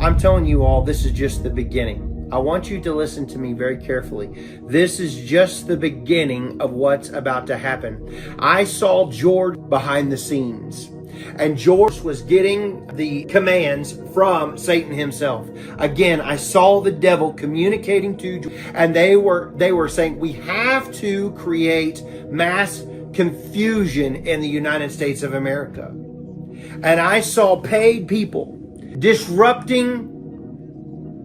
I'm telling you all, this is just the beginning. I want you to listen to me very carefully. This is just the beginning of what's about to happen. I saw George behind the scenes, and George was getting the commands from Satan himself. Again, I saw the devil communicating to, and they were saying, we have to create mass confusion in the United States of America. And I saw paid people disrupting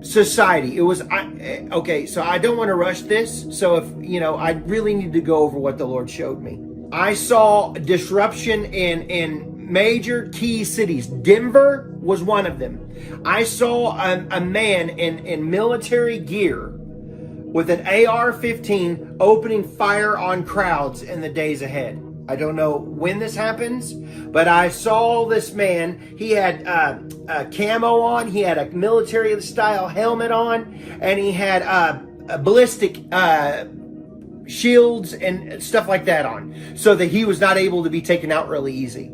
society. It was okay, so I don't want to rush this. So I really need to go over what the Lord showed me. I saw disruption in major key cities. Denver was one of them. I saw a man in military gear with an AR-15 opening fire on crowds in the days ahead. I don't know when this happens, but I saw this man. He had a camo on, he had a military style helmet on, and he had a ballistic shields and stuff like that on, so that he was not able to be taken out really easy.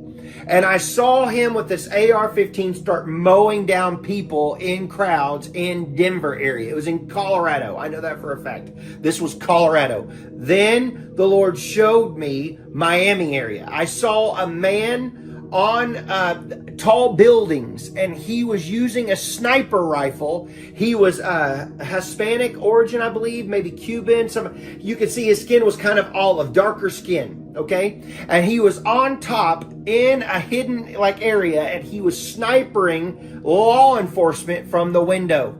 And I saw him with this AR-15 start mowing down people in crowds in Denver area. It was in Colorado. I know that for a fact. This was Colorado. Then the Lord showed me Miami area. I saw a man on tall buildings, and he was using a sniper rifle. He was Hispanic origin, I believe, maybe Cuban. You could see his skin was kind of olive, darker skin, okay? And he was on top in a hidden area, and he was snipering law enforcement from the window.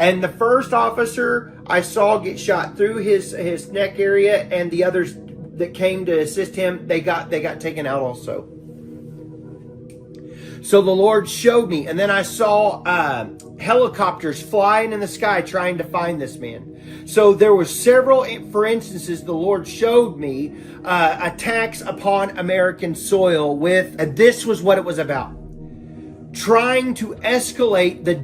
And the first officer I saw get shot through his neck area, and the others that came to assist him, they got taken out also. So the Lord showed me, and then I saw helicopters flying in the sky trying to find this man. So there were several, for instances, the Lord showed me attacks upon American soil and this was what it was about. Trying to escalate the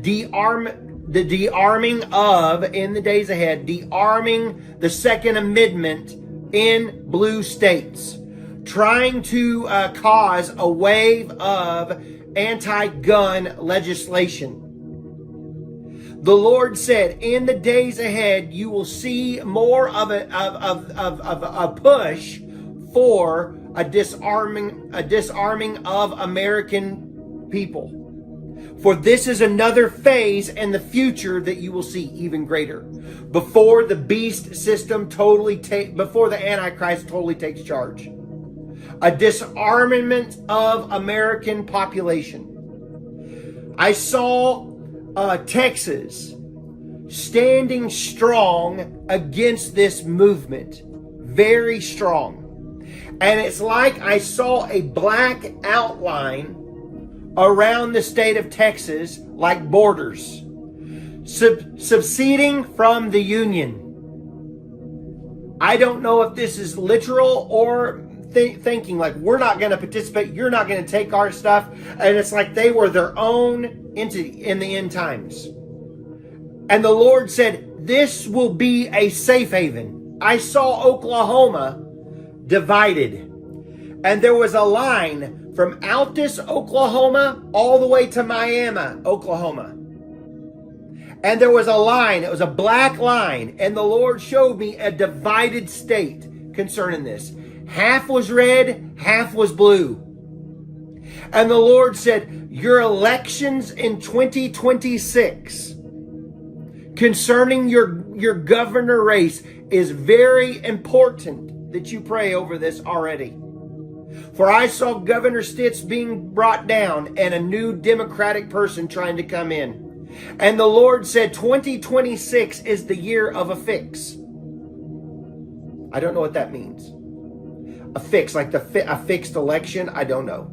dearming of, in the days ahead, dearming the Second Amendment in blue states. Trying to cause a wave of anti-gun legislation. The Lord said, in the days ahead, you will see more of a push for a disarming of American people. For this is another phase in the future that you will see even greater. Before the beast system before the Antichrist totally takes charge. A disarmament of American population. I saw Texas standing strong against this movement. Very strong. And it's like I saw a black outline around the state of Texas, like borders, subseding from the Union. I don't know if this is literal or thinking like, we're not going to participate, you're not going to take our stuff. And it's like they were their own entity in the end times. And the Lord said, this will be a safe haven. I saw Oklahoma divided. And there was a line from Altus, Oklahoma, all the way to Miami, Oklahoma. And there was a line, it was a black line. And the Lord showed me a divided state concerning this. Half was red, half was blue. And the Lord said, your elections in 2026 concerning your governor race is very important that you pray over this already. For I saw Governor Stitt's being brought down and a new Democratic person trying to come in. And the Lord said 2026 is the year of a fix. I don't know what that means. A fix, like a fixed election, I don't know.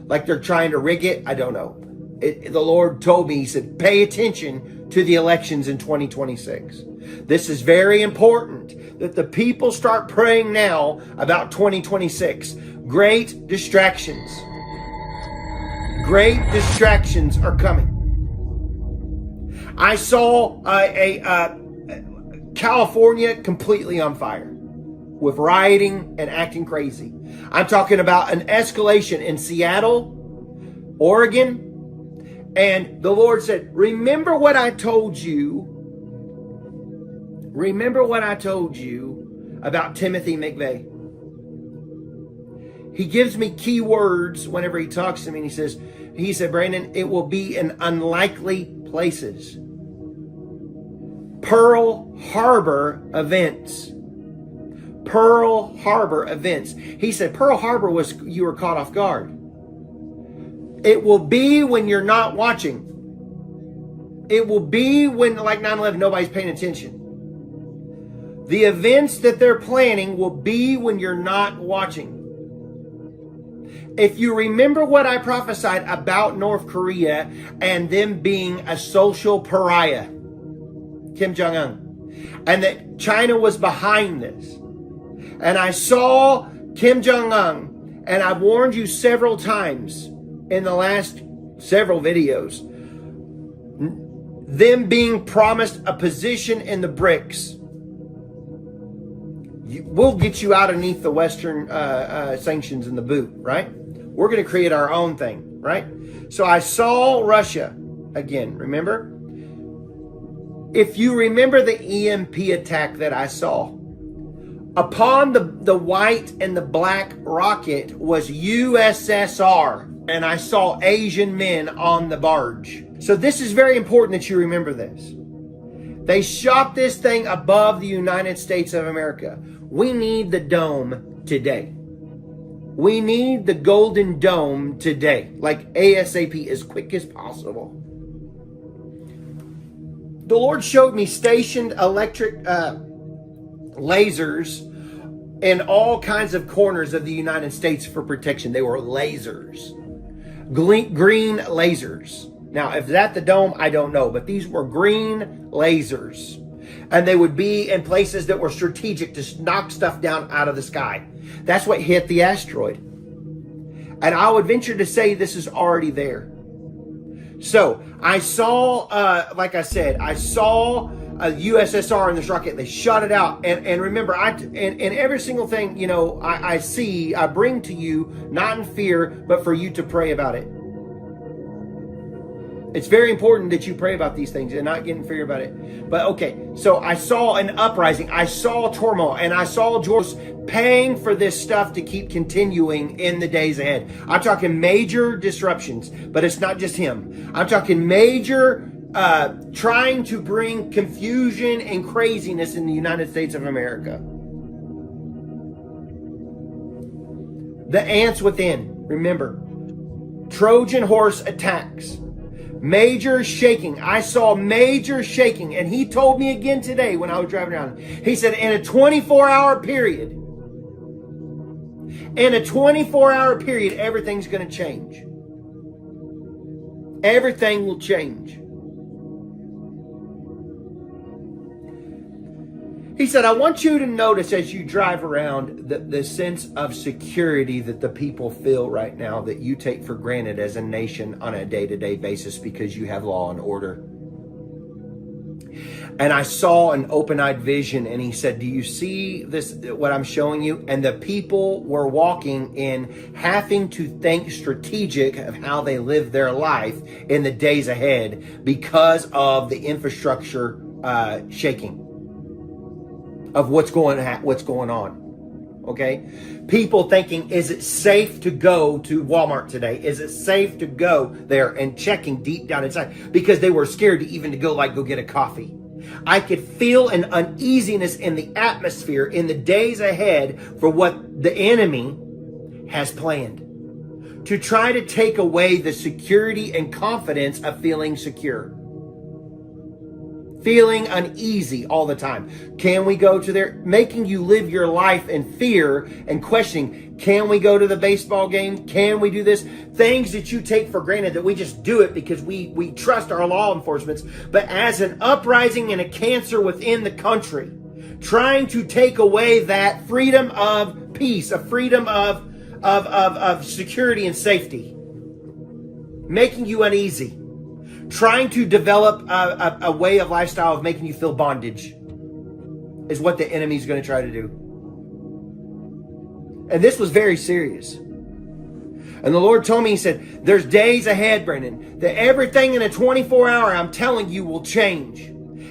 Like they're trying to rig it, I don't know. The Lord told me, he said, pay attention to the elections in 2026. This is very important that the people start praying now about 2026. Great distractions. Great distractions are coming. I saw California completely on fire with rioting and acting crazy. I'm talking about an escalation in Seattle, Oregon, And the Lord said, remember what I told you. Remember what I told you about Timothy McVeigh. He gives me key words whenever he talks to me. And he said, Brandon, it will be in unlikely places. Pearl Harbor events. Pearl Harbor events. He said Pearl Harbor was you were caught off guard. It will be when you're not watching. It will be when, like 9/11, nobody's paying attention. The events that they're planning will be when you're not watching. If you remember what I prophesied about North Korea and them being a social pariah, Kim Jong-un, and that China was behind this. And I saw Kim Jong-un, and I've warned you several times in the last several videos, them being promised a position in the BRICS. We'll get you out underneath the Western sanctions in the boot, right? We're going to create our own thing, right? So I saw Russia again, remember? If you remember the EMP attack that I saw, upon the white and the black rocket was USSR, and I saw Asian men on the barge. So this is very important that you remember this. They shot this thing above the United States of America. We need the dome today. We need the golden dome today, like ASAP, as quick as possible. The Lord showed me stationed electric lasers in all kinds of corners of the United States for protection. They were lasers, green lasers. Now, if that's the dome, I don't know, but these were green lasers. And they would be in places that were strategic to knock stuff down out of the sky. That's what hit the asteroid. And I would venture to say this is already there. So I saw, like I said, I saw a USSR in this rocket. They shot it out. And remember, and every single thing, I see, I bring to you, not in fear, but for you to pray about it. It's very important that you pray about these things and not get in fear about it. But okay, so I saw an uprising. I saw turmoil, and I saw George paying for this stuff to keep continuing in the days ahead. I'm talking major disruptions, but it's not just him. I'm talking major trying to bring confusion and craziness in the United States of America. The ants within, remember, Trojan horse attacks. Major shaking. I saw major shaking. And he told me again today when I was driving around. He said in a 24-hour period, everything's going to change. Everything will change. He said, I want you to notice as you drive around the sense of security that the people feel right now that you take for granted as a nation on a day-to-day basis because you have law and order. And I saw an open-eyed vision, and he said, do you see this, what I'm showing you? And the people were walking in having to think strategic of how they live their life in the days ahead because of the infrastructure shaking. Of what's going on, okay? People thinking, is it safe to go to Walmart today? Is it safe to go there? And checking deep down inside because they were scared to even to go get a coffee. I could feel an uneasiness in the atmosphere in the days ahead for what the enemy has planned to try to take away the security and confidence of feeling secure. Feeling uneasy all the time. Can we go to there? Making you live your life in fear and questioning, can we go to the baseball game? Can we do this? Things that you take for granted that we just do it because we trust our law enforcement. But as an uprising and a cancer within the country, trying to take away that freedom of peace, a freedom of security and safety, making you uneasy. Trying to develop a way of lifestyle of making you feel bondage is what the enemy's going to try to do. And this was very serious. And the Lord told me, He said, there's days ahead, Brandon, that everything in a 24 hour, I'm telling you, will change.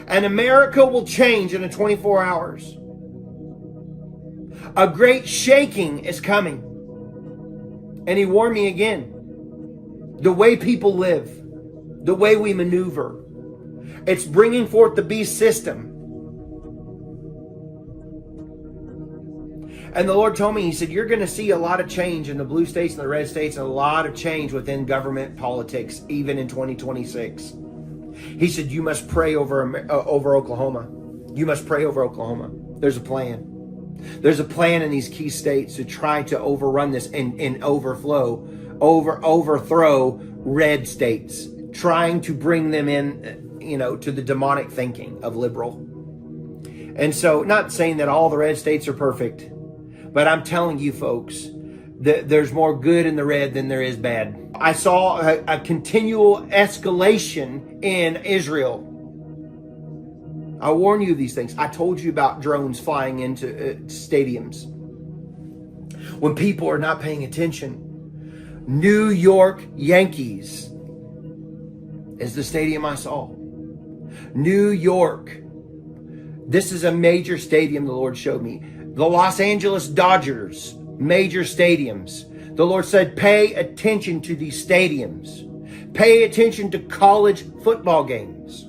And America will change in a 24 hours. A great shaking is coming. And He warned me again. The way people live, the way we maneuver, it's bringing forth the beast system. And the Lord told me, He said, you're going to see a lot of change in the blue states and the red states, and a lot of change within government politics, even in 2026. He said, you must pray over Oklahoma. You must pray over Oklahoma. There's a plan. There's a plan in these key states to try to overrun this and overthrow red states, trying to bring them in, to the demonic thinking of liberal. And so, not saying that all the red states are perfect, but I'm telling you folks, that there's more good in the red than there is bad. I saw a continual escalation in Israel. I warn you of these things. I told you about drones flying into stadiums. When people are not paying attention. New York Yankees is the stadium I saw. New York. This is a major stadium the Lord showed me. The Los Angeles Dodgers, major stadiums. The Lord said, pay attention to these stadiums. Pay attention to college football games,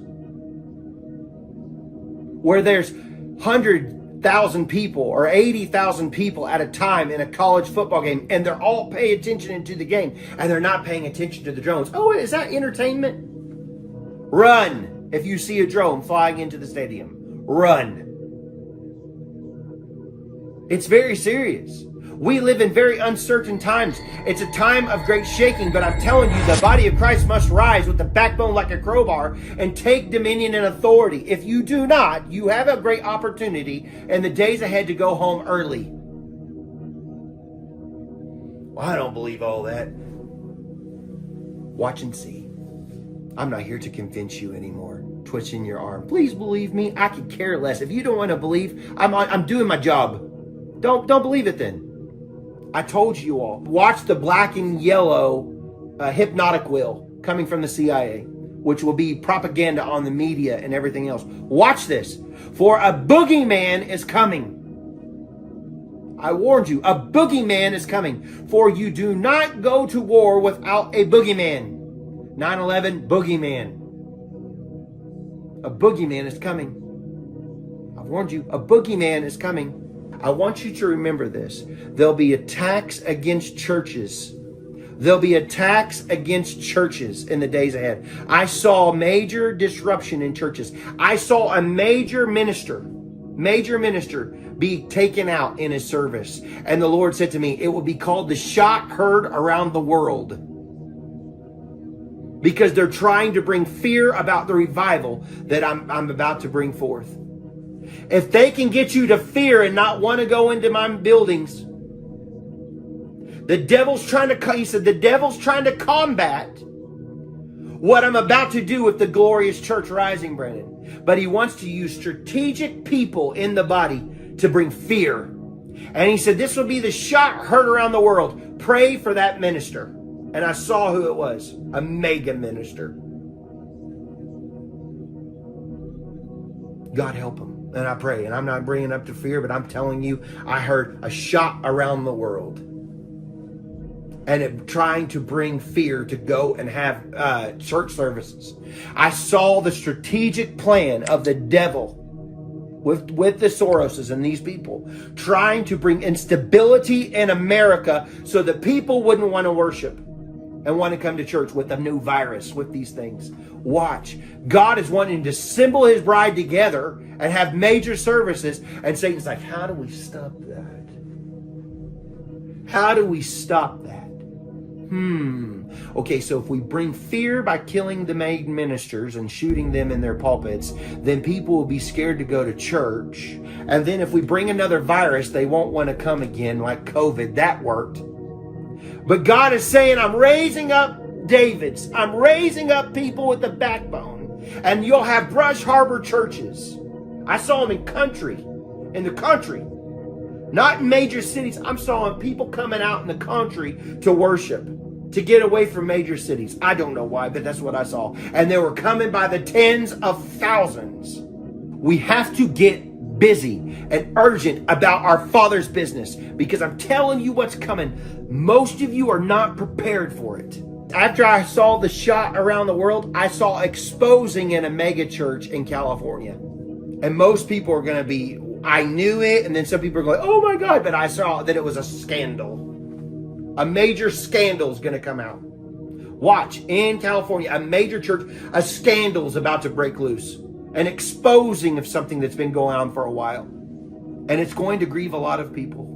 where there's 100,000 people or 80,000 people at a time in a college football game, and they're all paying attention to the game, and they're not paying attention to the drones. Oh, is that entertainment? Run if you see a drone flying into the stadium. Run. It's very serious. We live in very uncertain times. It's a time of great shaking, but I'm telling you, the body of Christ must rise with the backbone like a crowbar and take dominion and authority. If you do not, you have a great opportunity in the days ahead to go home early. Well, I don't believe all that. Watch and see. I'm not here to convince you anymore. Twitching your arm. Please believe me. I could care less. If you don't want to believe, I'm doing my job. Don't believe it then. I told you all. Watch the black and yellow hypnotic wheel coming from the CIA, which will be propaganda on the media and everything else. Watch this. For a boogeyman is coming. I warned you. A boogeyman is coming. For you do not go to war without a boogeyman. 9/11 boogeyman. A boogeyman is coming. I warned you. A boogeyman is coming. I want you to remember this. There'll be attacks against churches. There'll be attacks against churches in the days ahead. I saw major disruption in churches. I saw a major minister be taken out in his service. And the Lord said to me, it will be called the shot heard around the world. Because they're trying to bring fear about the revival that I'm about to bring forth. If they can get you to fear and not want to go into my buildings, the devil's trying to, he said, the devil's trying to combat what I'm about to do with the glorious church rising, Brandon. But he wants to use strategic people in the body to bring fear. And he said, this will be the shot heard around the world. Pray for that minister. And I saw who it was, a mega minister. God help him. And I pray, and I'm not bringing up to fear, but I'm telling you, I heard a shot around the world. And it trying to bring fear to go and have church services. I saw the strategic plan of the devil with the Soroses and these people trying to bring instability in America so that people wouldn't want to worship and want to come to church with a new virus, with these things. Watch. God is wanting to assemble his bride together and have major services. And Satan's like, how do we stop that? How do we stop that? Okay, so if we bring fear by killing the main ministers and shooting them in their pulpits, then people will be scared to go to church. And then if we bring another virus, they won't want to come again, like COVID. That worked. But God is saying, I'm raising up Davids. I'm raising up people with the backbone. And you'll have Brush Harbor churches. I saw them in the country. Not in major cities. I'm saw people coming out in the country to worship, to get away from major cities. I don't know why, but that's what I saw. And they were coming by the tens of thousands. We have to get busy and urgent about our Father's business, because I'm telling you what's coming. Most of you are not prepared for it. After I saw the shot around the world, I saw exposing in a mega church in California. And most people are going to be, I knew it, and then some people are going, oh my God, but I saw that it was a scandal. A major scandal is going to come out. Watch, in California, a major church, a scandal is about to break loose. An exposing of something that's been going on for a while. And it's going to grieve a lot of people.